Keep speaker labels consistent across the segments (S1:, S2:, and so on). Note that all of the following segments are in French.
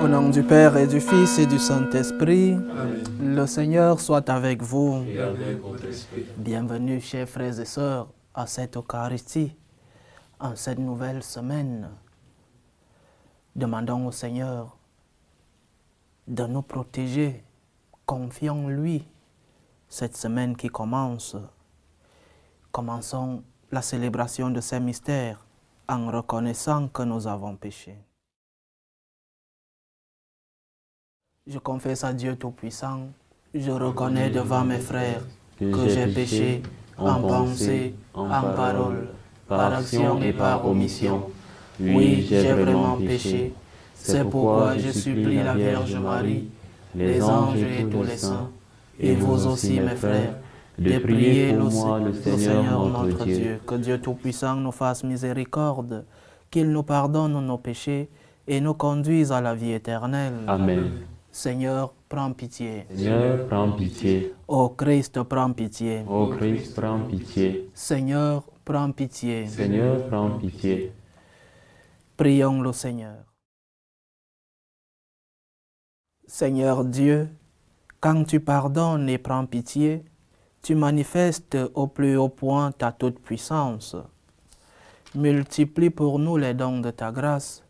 S1: Au nom du Père et du Fils et du Saint-Esprit,
S2: Amen.
S1: le Seigneur soit avec vous.
S2: Et avec votre esprit.
S1: Bienvenue, chers frères et sœurs, à cette Eucharistie, en cette nouvelle semaine. Demandons au Seigneur de nous protéger. Confions en lui cette semaine qui commence. Commençons la célébration de ces mystères en reconnaissant que nous avons péché. Je confesse à Dieu Tout-Puissant, je reconnais devant mes frères que j'ai péché en pensée, en parole, par action et par omission. Oui, j'ai vraiment péché. C'est pourquoi je supplie la Vierge Marie, les anges et tous les saints, et vous aussi mes frères, de prier pour moi le Seigneur notre Dieu. Que Dieu Tout-Puissant nous fasse miséricorde, qu'il nous pardonne nos péchés et nous conduise à la vie éternelle.
S3: Amen.
S1: Seigneur, prends pitié.
S3: Seigneur, prends pitié.
S1: Ô Christ, prends pitié.
S3: Ô Christ, prends pitié.
S1: Seigneur, prends pitié.
S3: Seigneur, prends pitié.
S1: Prions le Seigneur. Seigneur Dieu, quand tu pardonnes et prends pitié, tu manifestes au plus haut point ta toute-puissance. Multiplie pour nous les dons de ta grâce,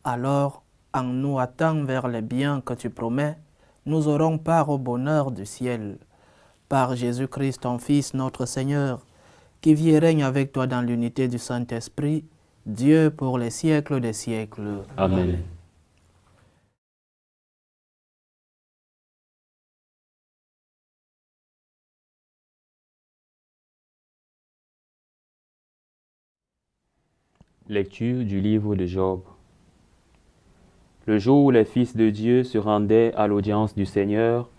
S1: alors, en nous hâtant vers les biens que tu promets, nous aurons part au bonheur du ciel. Par Jésus-Christ, ton Fils, notre Seigneur, qui vit et règne avec toi dans l'unité du Saint-Esprit, Dieu pour les siècles des siècles.
S3: Amen. Lecture du livre de Job. Le jour où les fils de Dieu se rendaient à l'audience du Seigneur,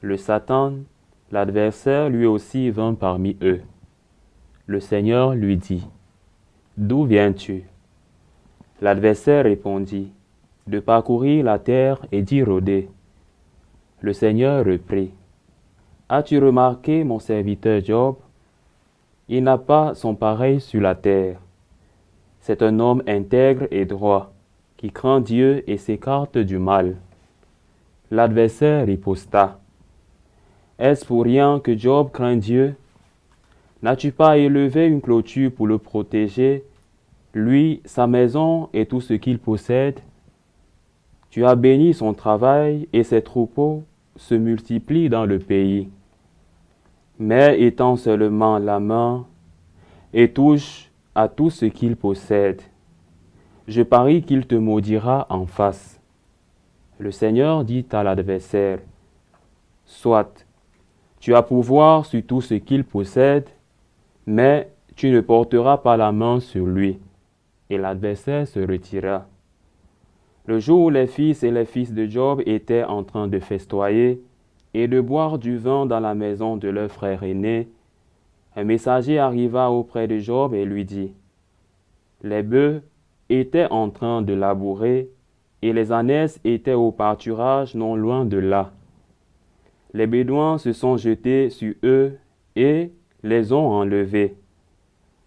S3: le Satan, l'adversaire, lui aussi vint parmi eux. Le Seigneur lui dit, « D'où viens-tu » L'adversaire répondit, « De parcourir la terre et d'y rôder. » Le Seigneur reprit, « As-tu remarqué mon serviteur Job? Il n'a pas son pareil sur la terre. C'est un homme intègre et droit, qui craint Dieu et s'écarte du mal. » L'adversaire riposta, « Est-ce pour rien que Job craint Dieu? N'as-tu pas élevé une clôture pour le protéger, lui, sa maison et tout ce qu'il possède? Tu as béni son travail et ses troupeaux se multiplient dans le pays. Mais étends seulement la main et touche à tout ce qu'il possède. Je parie qu'il te maudira en face. » Le Seigneur dit à l'adversaire, « Soit, tu as pouvoir sur tout ce qu'il possède, mais tu ne porteras pas la main sur lui. » Et l'adversaire se retira. Le jour où les fils et les fils de Job étaient en train de festoyer et de boire du vin dans la maison de leur frère aîné, un messager arriva auprès de Job et lui dit, « Les bœufs étaient en train de labourer et les ânesses étaient au pâturage non loin de là. Les Bédouins se sont jetés sur eux et les ont enlevés.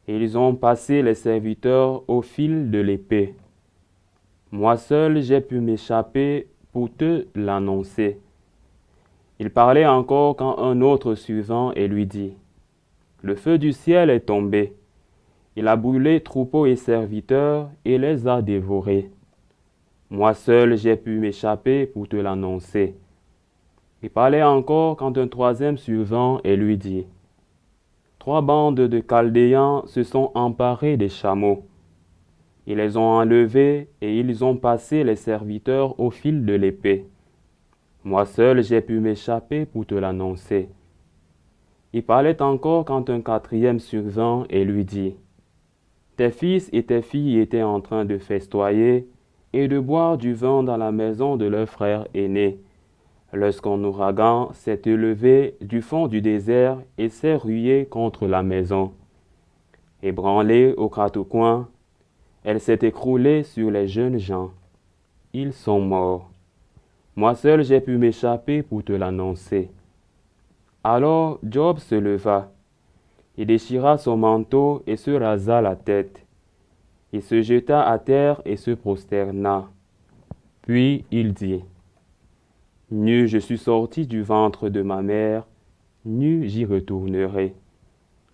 S3: Ils ont passé les serviteurs au fil de l'épée. Moi seul j'ai pu m'échapper pour te l'annoncer. » Il parlait encore quand un autre survint et lui dit, « Le feu du ciel est tombé. Il a brûlé troupeaux et serviteurs et les a dévorés. Moi seul j'ai pu m'échapper pour te l'annoncer. » Il parlait encore quand un troisième survint et lui dit, « 3 bandes de Chaldéens se sont emparés des chameaux. Ils les ont enlevés et ils ont passé les serviteurs au fil de l'épée. Moi seul j'ai pu m'échapper pour te l'annoncer. » Il parlait encore quand un quatrième survint et lui dit, « Tes fils et tes filles étaient en train de festoyer et de boire du vin dans la maison de leur frère aîné, lorsqu'un ouragan s'est élevé du fond du désert et s'est rué contre la maison. Ébranlée aux 4 coins, elle s'est écroulée sur les jeunes gens. Ils sont morts. Moi seul j'ai pu m'échapper pour te l'annoncer. » Alors Job se leva. Il déchira son manteau et se rasa la tête. Il se jeta à terre et se prosterna. Puis il dit, « Nu je suis sorti du ventre de ma mère, nu j'y retournerai.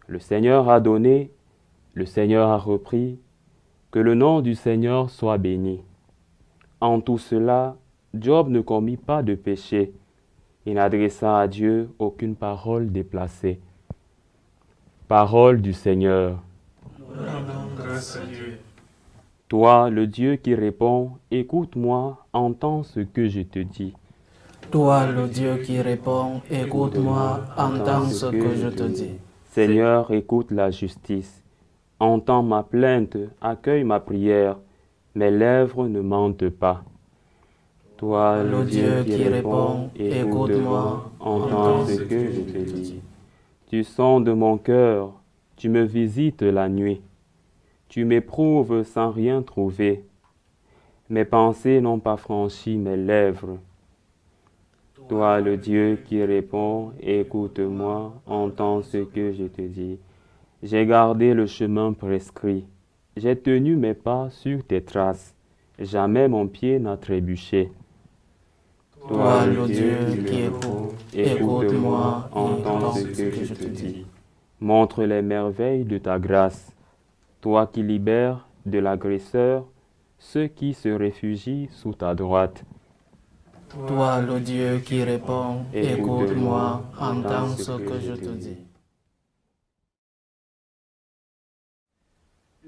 S3: Le Seigneur a donné, le Seigneur a repris, que le nom du Seigneur soit béni. » En tout cela, Job ne commit pas de péché. Il n'adressa à Dieu aucune parole déplacée. Parole du Seigneur.
S1: Rendons grâce à Dieu.
S3: Toi, le Dieu qui répond, écoute-moi, entends ce que je te dis.
S1: Toi, le Dieu qui répond, écoute-moi, entends ce que je te dis.
S3: Seigneur, écoute la justice. Entends ma plainte, accueille ma prière. Mes lèvres ne mentent pas. Toi,
S1: Le Dieu qui répond, écoute-moi,
S3: entends ce que je te dis. Tu sondes mon cœur, tu me visites la nuit. Tu m'éprouves sans rien trouver. Mes pensées n'ont pas franchi mes lèvres. Toi, le Dieu qui répond, écoute-moi, entends ce que je te dis. J'ai gardé le chemin prescrit. J'ai tenu mes pas sur tes traces. Jamais mon pied n'a trébuché.
S1: Toi, le Dieu qui répond, écoute-moi, entends ce que je te dis.
S3: Montre les merveilles de ta grâce. Toi qui libères de l'agresseur ceux qui se réfugient sous ta droite.
S1: Toi, le Dieu qui répond, écoute-moi, entends ce que je te dis.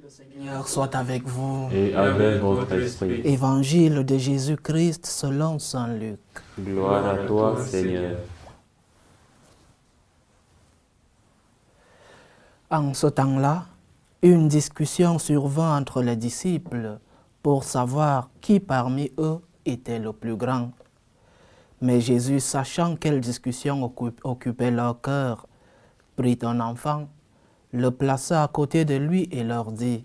S1: Le Seigneur soit avec vous.
S3: Et avec votre esprit.
S1: Évangile de Jésus-Christ selon saint Luc.
S3: Gloire à toi, Seigneur.
S1: En ce temps-là, une discussion survint entre les disciples pour savoir qui parmi eux était le plus grand. Mais Jésus, sachant quelle discussion occupait leur cœur, prit un enfant, le plaça à côté de lui et leur dit,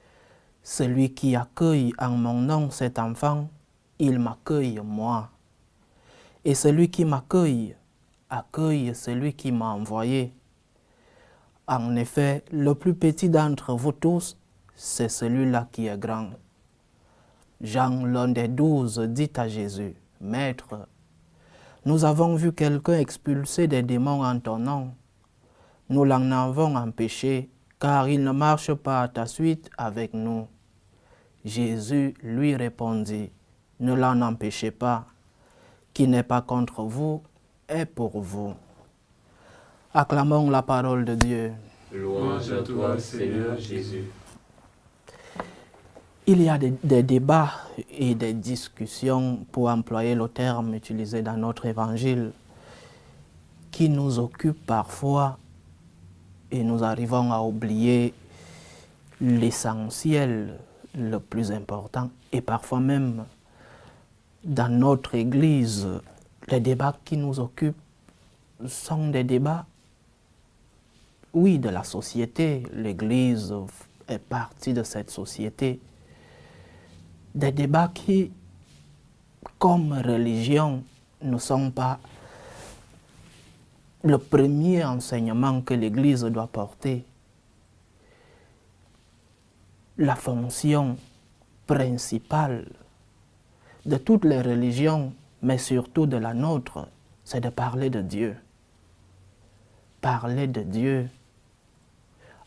S1: « Celui qui accueille en mon nom cet enfant, il m'accueille moi. Et celui qui m'accueille, accueille celui qui m'a envoyé. En effet, le plus petit d'entre vous tous, c'est celui-là qui est grand. » Jean, l'un des 12, dit à Jésus, « Maître, nous avons vu quelqu'un expulser des démons en ton nom. Nous l'en avons empêché, car il ne marche pas à ta suite avec nous. » Jésus lui répondit, « Ne l'en empêchez pas. Qui n'est pas contre vous est pour vous. » Acclamons la parole de Dieu.
S3: Louange à toi, Seigneur Jésus.
S1: Il y a des débats et des discussions, pour employer le terme utilisé dans notre évangile, qui nous occupent parfois et nous arrivons à oublier l'essentiel, le plus important. Et parfois même, dans notre Église, les débats qui nous occupent sont des débats, oui, de la société. L'Église est partie de cette société. Des débats qui, comme religion, ne sont pas le premier enseignement que l'Église doit porter. La fonction principale de toutes les religions, mais surtout de la nôtre, c'est de parler de Dieu. Parler de Dieu,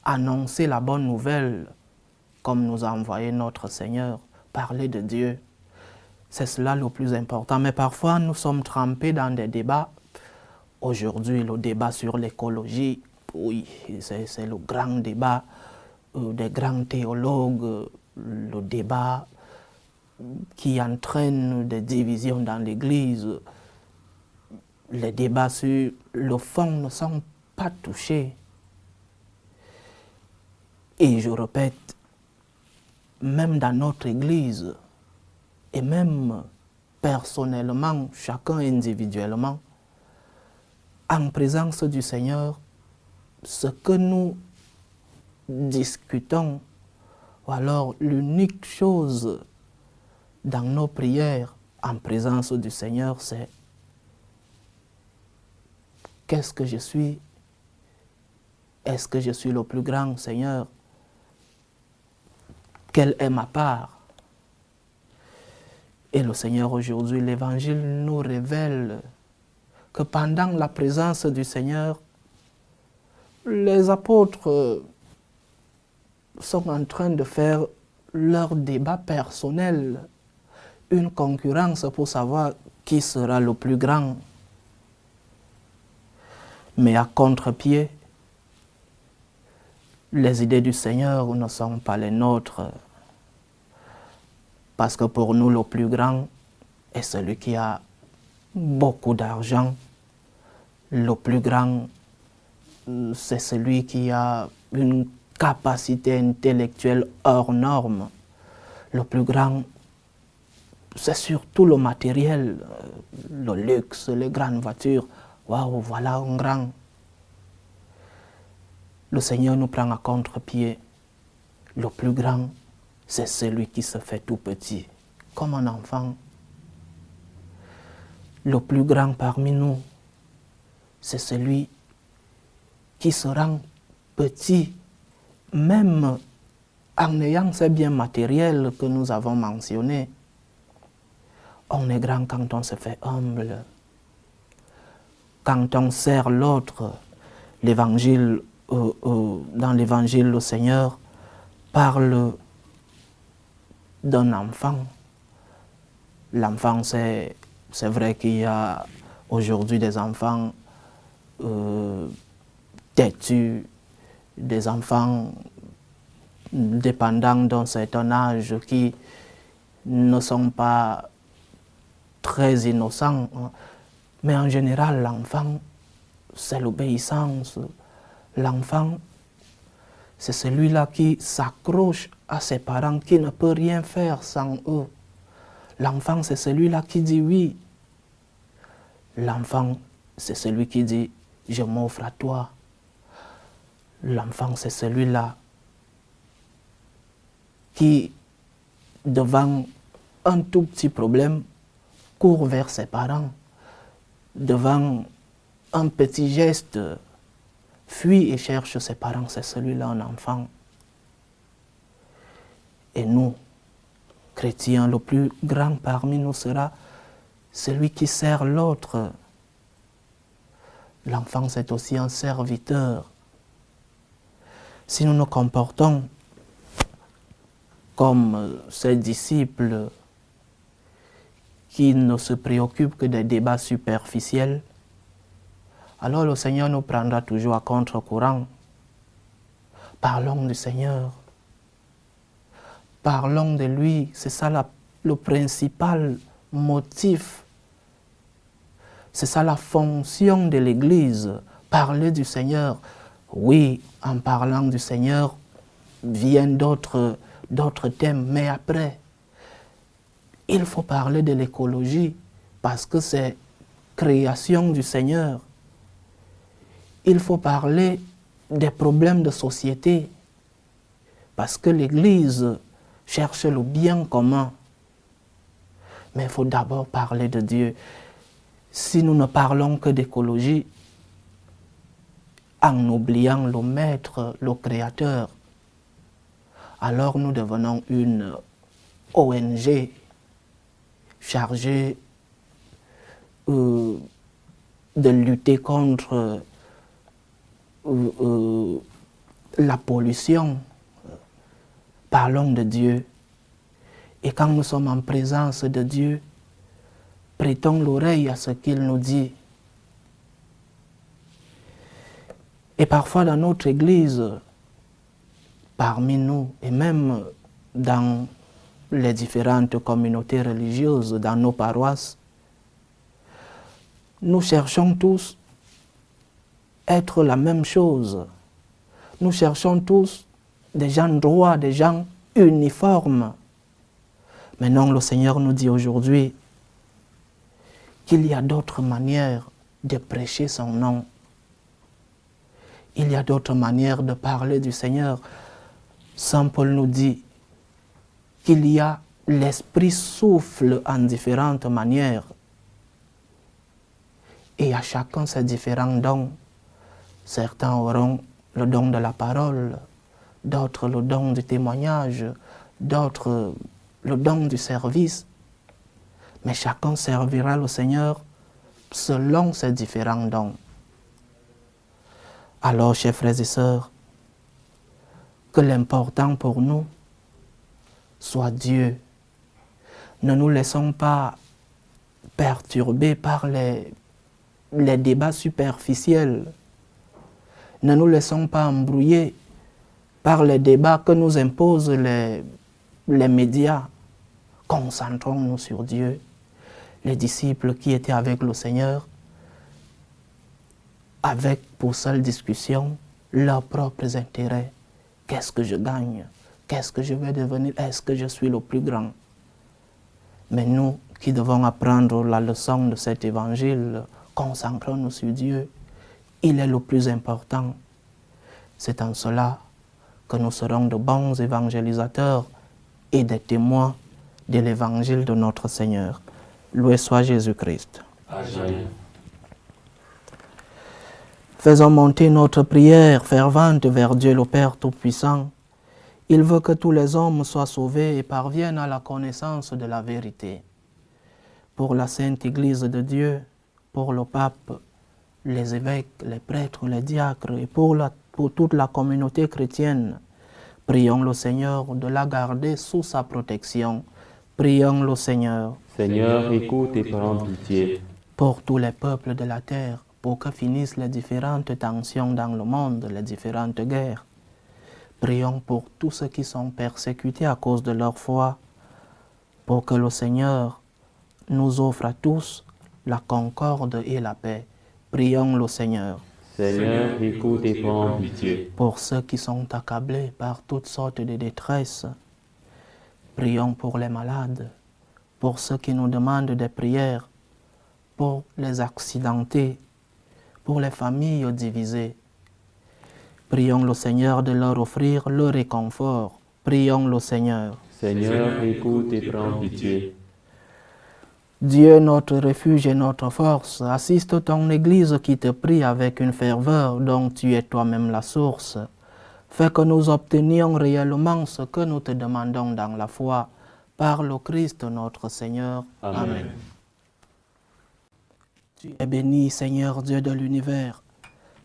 S1: annoncer la bonne nouvelle, comme nous a envoyé notre Seigneur, parler de Dieu. C'est cela le plus important. Mais parfois, nous sommes trempés dans des débats. Aujourd'hui, le débat sur l'écologie, oui, c'est le grand débat des grands théologues, le débat qui entraîne des divisions dans l'Église. Les débats sur le fond ne sont pas touchés. Et je répète, même dans notre Église, et même personnellement, chacun individuellement, en présence du Seigneur, ce que nous discutons, ou alors l'unique chose dans nos prières en présence du Seigneur, c'est qu'est-ce que je suis? Est-ce que je suis le plus grand, Seigneur? Quelle est ma part? Et le Seigneur aujourd'hui, l'Évangile nous révèle que pendant la présence du Seigneur, les apôtres sont en train de faire leur débat personnel, une concurrence pour savoir qui sera le plus grand. Mais à contre-pied, les idées du Seigneur ne sont pas les nôtres. Parce que pour nous, le plus grand est celui qui a beaucoup d'argent. Le plus grand, c'est celui qui a une capacité intellectuelle hors norme. Le plus grand, c'est surtout le matériel, le luxe, les grandes voitures. Waouh, voilà un grand. Le Seigneur nous prend à contre-pied. Le plus grand, c'est celui qui se fait tout petit, comme un enfant. Le plus grand parmi nous, c'est celui qui se rend petit, même en ayant ces biens matériels que nous avons mentionnés. On est grand quand on se fait humble. Quand on sert l'autre, l'évangile, dans l'évangile, le Seigneur parle d'un enfant. L'enfant, c'est vrai qu'il y a aujourd'hui des enfants têtus, des enfants dépendants d'un certain âge qui ne sont pas très innocents. Mais en général, l'enfant, c'est l'obéissance. L'enfant, c'est celui-là qui s'accroche à ses parents, qui ne peut rien faire sans eux. L'enfant, c'est celui-là qui dit oui. L'enfant, c'est celui qui dit « je m'offre à toi ». L'enfant, c'est celui-là qui, devant un tout petit problème, court vers ses parents. Devant un petit geste, fuit et cherche ses parents. C'est celui-là, un enfant. Et nous, chrétiens, le plus grand parmi nous sera celui qui sert l'autre. L'enfant, c'est aussi un serviteur. Si nous nous comportons comme ces disciples qui ne se préoccupent que des débats superficiels, alors le Seigneur nous prendra toujours à contre-courant. Parlons du Seigneur. Parlons de lui. C'est ça le principal motif. C'est ça la fonction de l'Église. Parler du Seigneur. Oui, en parlant du Seigneur, viennent d'autres thèmes. Mais après, il faut parler de l'écologie parce que c'est création du Seigneur. Il faut parler des problèmes de société parce que l'Église cherche le bien commun. Mais il faut d'abord parler de Dieu. Si nous ne parlons que d'écologie, en oubliant le Maître, le Créateur, alors nous devenons une ONG chargée de lutter contre la pollution. Parlons de Dieu. Et quand nous sommes en présence de Dieu, prêtons l'oreille à ce qu'il nous dit. Et parfois dans notre Église, parmi nous, et même dans les différentes communautés religieuses, dans nos paroisses, nous cherchons tous être la même chose. Nous cherchons tous des gens droits, des gens uniformes. Mais non, le Seigneur nous dit aujourd'hui qu'il y a d'autres manières de prêcher son nom. Il y a d'autres manières de parler du Seigneur. Saint Paul nous dit qu'il y a l'Esprit souffle en différentes manières. Et à chacun ses différents dons. Certains auront le don de la parole, d'autres le don du témoignage, d'autres le don du service. mais chacun servira le Seigneur selon ses différents dons. Alors, chers frères et sœurs, que l'important pour nous soit Dieu. Ne nous laissons pas perturber par les débats superficiels. Ne nous laissons pas embrouiller par les débats que nous imposent les médias. Concentrons-nous sur Dieu. Les disciples qui étaient avec le Seigneur, avec pour seule discussion leurs propres intérêts. Qu'est-ce que je gagne? Qu'est-ce que je vais devenir? Est-ce que je suis le plus grand? Mais nous qui devons apprendre la leçon de cet évangile, concentrons-nous sur Dieu. Il est le plus important. C'est en cela que nous serons de bons évangélisateurs et des témoins de l'évangile de notre Seigneur. Loué soit Jésus-Christ.
S3: Amen.
S1: Faisons monter notre prière fervente vers Dieu le Père Tout-Puissant. Il veut que tous les hommes soient sauvés et parviennent à la connaissance de la vérité. Pour la Sainte Église de Dieu, pour le pape, les évêques, les prêtres, les diacres et pour toute la communauté chrétienne, prions le Seigneur de la garder sous sa protection. Prions le Seigneur.
S3: Seigneur, écoute et prends pitié.
S1: Pour tous les peuples de la terre, pour que finissent les différentes tensions dans le monde, les différentes guerres. Prions pour tous ceux qui sont persécutés à cause de leur foi, pour que le Seigneur nous offre à tous la concorde et la paix. Prions le Seigneur.
S3: Seigneur, écoute et prends pitié.
S1: Pour ceux qui sont accablés par toutes sortes de détresses, prions pour les malades, pour ceux qui nous demandent des prières, pour les accidentés, pour les familles divisées. Prions le Seigneur de leur offrir le réconfort. Prions le Seigneur.
S3: Seigneur, écoute et prends pitié.
S1: Dieu, notre refuge et notre force, assiste ton Église qui te prie avec une ferveur dont tu es toi-même la source. Fais que nous obtenions réellement ce que nous te demandons dans la foi, par le Christ notre Seigneur.
S3: Amen.
S1: Tu es béni, Seigneur Dieu de l'univers.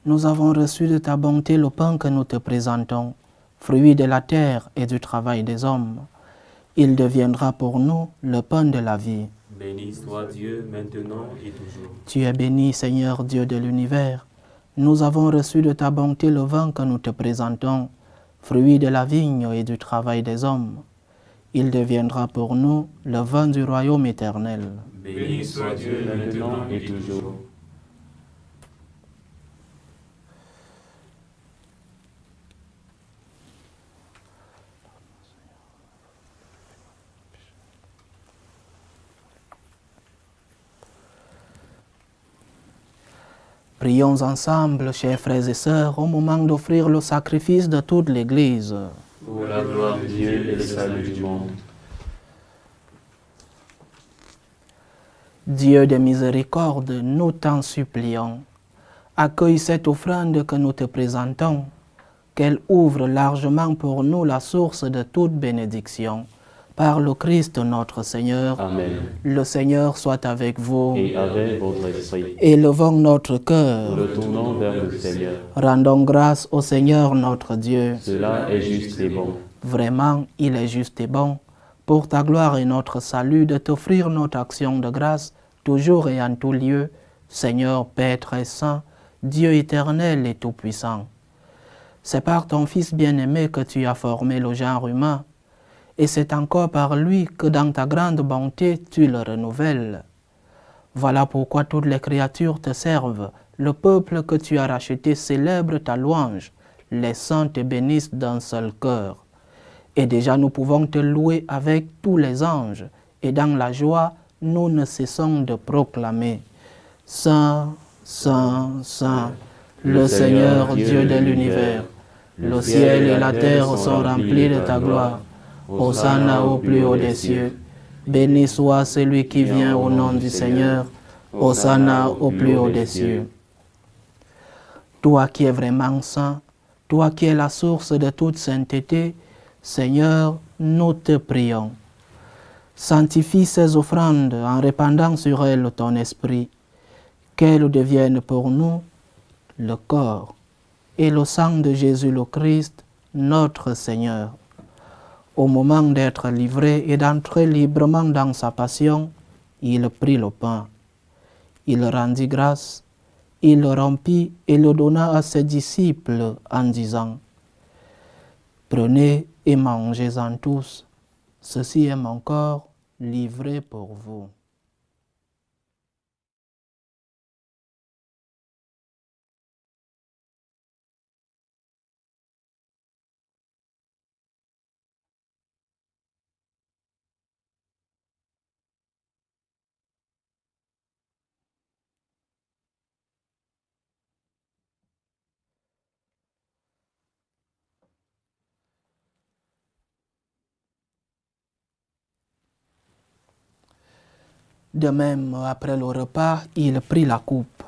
S1: Nous avons reçu de ta bonté le pain que nous te présentons, fruit de la terre et du travail des hommes. Il deviendra pour nous le pain de la vie.
S3: Béni soit Dieu maintenant et toujours.
S1: Tu es béni, Seigneur Dieu de l'univers. Nous avons reçu de ta bonté le vin que nous te présentons, fruit de la vigne et du travail des hommes. Il deviendra pour nous le vin du royaume éternel.
S3: Béni soit Dieu maintenant et toujours.
S1: Prions ensemble, chers frères et sœurs, au moment d'offrir le sacrifice de toute l'Église.
S3: Pour la gloire de Dieu et le salut du monde.
S1: Dieu de miséricorde, nous t'en supplions. Accueille cette offrande que nous te présentons, qu'elle ouvre largement pour nous la source de toute bénédiction. Par le Christ notre Seigneur.
S3: Amen.
S1: Le Seigneur soit avec vous.
S3: Et avec votre esprit.
S1: Élevons notre cœur.
S3: Nous le tournons vers le Seigneur.
S1: Rendons grâce au Seigneur notre Dieu.
S3: Cela est juste et bon.
S1: Vraiment, il est juste et bon, pour ta gloire et notre salut, de t'offrir notre action de grâce, toujours et en tout lieu, Seigneur Père très saint, Dieu éternel et tout-puissant. C'est par ton Fils bien-aimé que tu as formé le genre humain, et c'est encore par lui que dans ta grande bonté tu le renouvelles. Voilà pourquoi toutes les créatures te servent, le peuple que tu as racheté célèbre ta louange, les saints te bénissent d'un seul cœur. Et déjà nous pouvons te louer avec tous les anges, et dans la joie, nous ne cessons de proclamer « Saint, Saint, Saint, le Seigneur Dieu de l'univers, le ciel et la terre sont remplis de ta gloire. Hosanna au plus haut des cieux. Béni soit celui qui vient au nom du Seigneur. Hosanna au plus haut des cieux. » Toi qui es vraiment saint, toi qui es la source de toute sainteté, Seigneur, nous te prions. Sanctifie ces offrandes en répandant sur elles ton esprit, qu'elles deviennent pour nous le corps et le sang de Jésus le Christ, notre Seigneur. Au moment d'être livré et d'entrer librement dans sa passion, il prit le pain. Il rendit grâce, il le rompit et le donna à ses disciples en disant: Prenez et mangez-en tous, ceci est mon corps livré pour vous. De même, après le repas, il prit la coupe.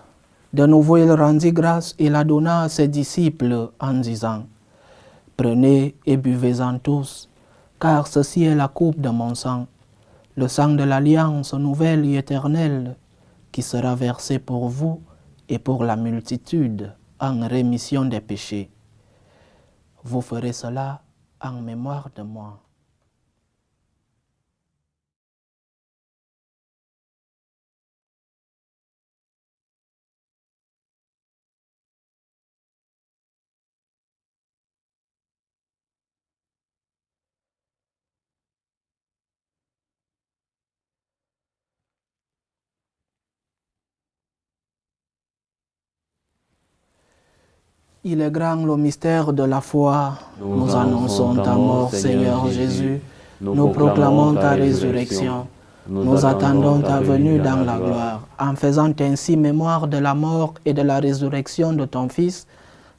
S1: De nouveau, il rendit grâce et la donna à ses disciples en disant: Prenez et buvez-en tous, car ceci est la coupe de mon sang, le sang de l'alliance nouvelle et éternelle, qui sera versé pour vous et pour la multitude en rémission des péchés. Vous ferez cela en mémoire de moi. Il est grand le mystère de la foi. Nous annonçons ta mort, Seigneur Jésus. Nous proclamons ta résurrection. Nous attendons ta venue dans la gloire. En faisant ainsi mémoire de la mort et de la résurrection de ton Fils,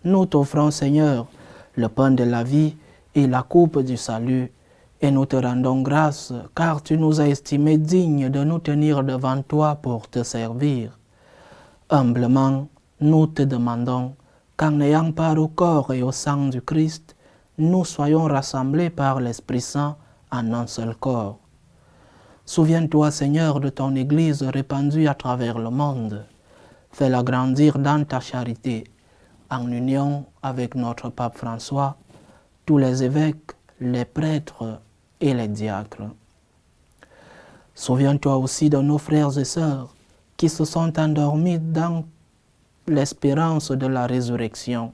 S1: nous t'offrons, Seigneur, le pain de la vie et la coupe du salut. Et nous te rendons grâce, car tu nous as estimés dignes de nous tenir devant toi pour te servir. Humblement, nous te demandons qu'en ayant part au corps et au sang du Christ, nous soyons rassemblés par l'Esprit Saint en un seul corps. Souviens-toi, Seigneur, de ton Église répandue à travers le monde. Fais-la grandir dans ta charité, en union avec notre Pape François, tous les évêques, les prêtres et les diacres. Souviens-toi aussi de nos frères et sœurs qui se sont endormis dans l'espérance de la résurrection,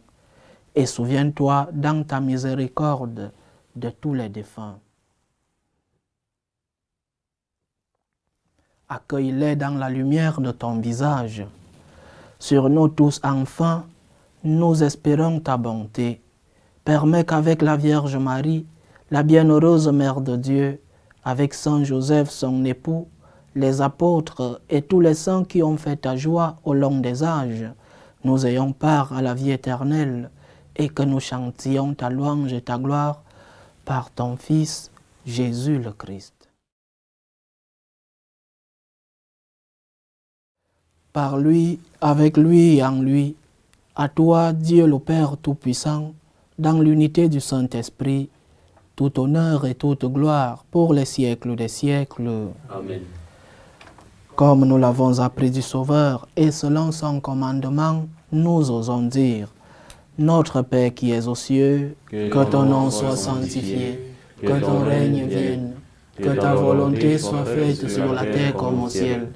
S1: et souviens-toi dans ta miséricorde de tous les défunts. Accueille-les dans la lumière de ton visage. Sur nous tous enfin, nous espérons ta bonté. Permets qu'avec la Vierge Marie, la bienheureuse Mère de Dieu, avec Saint Joseph son époux, les apôtres et tous les saints qui ont fait ta joie au long des âges, nous ayons part à la vie éternelle et que nous chantions ta louange et ta gloire par ton Fils, Jésus le Christ. Par lui, avec lui et en lui, à toi, Dieu le Père Tout-Puissant, dans l'unité du Saint-Esprit, tout honneur et toute gloire pour les siècles des siècles.
S3: Amen.
S1: Comme nous l'avons appris du Sauveur et selon son commandement, nous osons dire: Notre Père qui es aux cieux, que ton nom soit sanctifié, que ton règne vienne, que ta volonté soit faite sur la terre comme au ciel.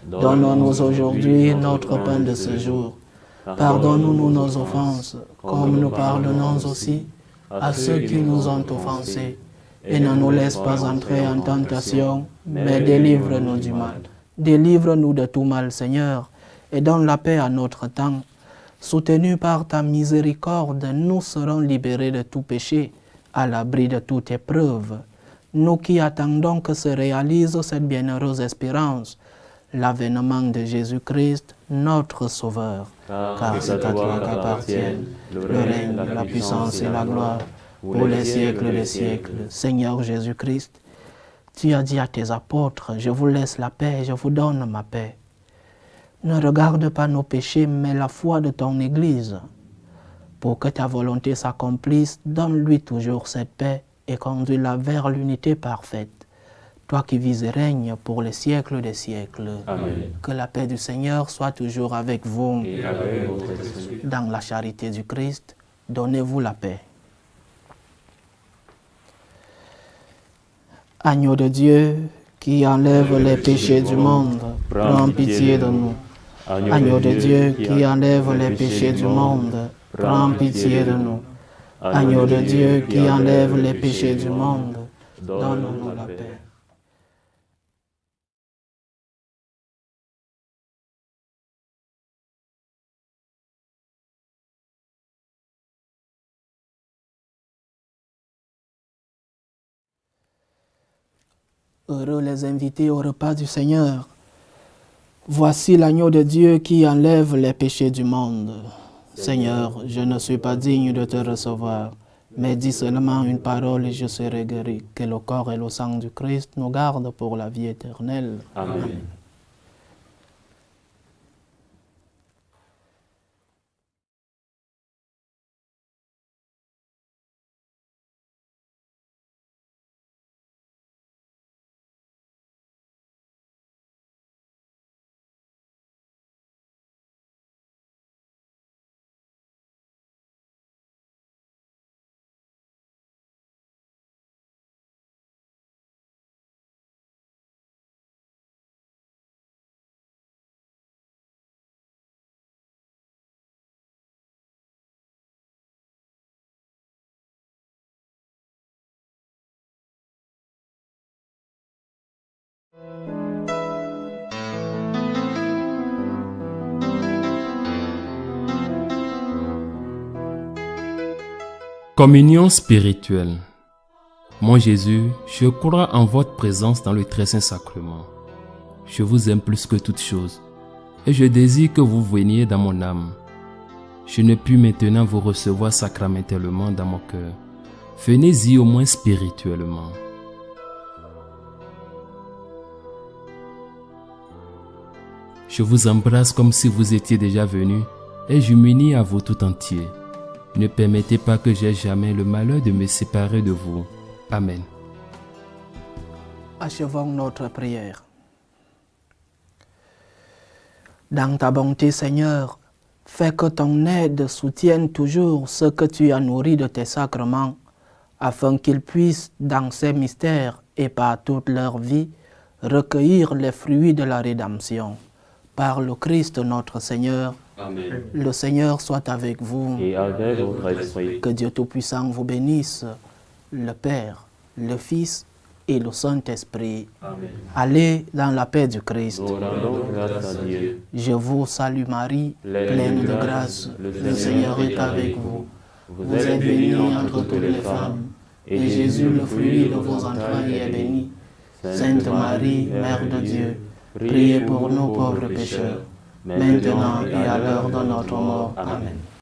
S1: Donne-nous aujourd'hui notre pain de ce jour. Pardonne-nous nos offenses, comme nous pardonnons aussi à ceux qui nous ont offensés. Et ne nous laisse pas entrer en tentation, mais délivre-nous du mal. Délivre-nous de tout mal, Seigneur, et donne la paix à notre temps. Soutenus par ta miséricorde, nous serons libérés de tout péché, à l'abri de toute épreuve. Nous qui attendons que se réalise cette bienheureuse espérance, l'avènement de Jésus-Christ, notre Sauveur. Car c'est à toi qu'appartiennent le règne, la puissance et la gloire, pour les siècles des siècles. Seigneur Jésus-Christ, tu as dit à tes apôtres: je vous laisse la paix, je vous donne ma paix. Ne regarde pas nos péchés, mais la foi de ton Église. Pour que ta volonté s'accomplisse, donne-lui toujours cette paix et conduis-la vers l'unité parfaite. toi qui vis et règnes pour les siècles des siècles.
S3: Amen.
S1: Que la paix du Seigneur soit toujours avec vous.
S3: Et avec votre esprit.
S1: Dans la charité du Christ, donnez-vous la paix. Agneau de Dieu, qui enlève les péchés du monde, prends pitié de nous. Agneau de Dieu, qui enlève les péchés du monde, prends pitié de nous. Agneau de Dieu, qui enlève les péchés du monde, donne-nous la paix. Heureux les invités au repas du Seigneur. Voici l'agneau de Dieu qui enlève les péchés du monde. Seigneur, je ne suis pas digne de te recevoir, mais dis seulement une parole et je serai guéri. Que le corps et le sang du Christ nous gardent pour la vie éternelle.
S3: Amen.
S2: Communion spirituelle. Mon Jésus, je crois en votre présence dans le très saint sacrement. Je vous aime plus que toute chose et je désire que vous veniez dans mon âme. Je ne puis maintenant vous recevoir sacramentellement dans mon cœur. Venez-y au moins spirituellement. Je vous embrasse comme si vous étiez déjà venu et je m'unis à vous tout entier. Ne permettez pas que j'aie jamais le malheur de me séparer de vous. Amen.
S1: Achevons notre prière. Dans ta bonté, Seigneur, fais que ton aide soutienne toujours ceux que tu as nourris de tes sacrements, afin qu'ils puissent, dans ces mystères et par toute leur vie, recueillir les fruits de la rédemption. Par le Christ notre Seigneur.
S3: Amen.
S1: Le Seigneur soit avec vous.
S3: Et avec votre esprit.
S1: Que Dieu Tout-Puissant vous bénisse, le Père, le Fils et le Saint-Esprit.
S3: Amen.
S1: Allez dans la paix du Christ.
S3: Nous rendons grâce à Dieu.
S1: Je vous salue Marie, pleine de grâce, le Seigneur est avec vous. Vous êtes bénie entre toutes les femmes, et Jésus, le fruit de vos entrailles, est béni. Sainte Marie, Mère de Dieu, priez pour nous pauvres pécheurs, maintenant et à l'heure de notre mort. Amen.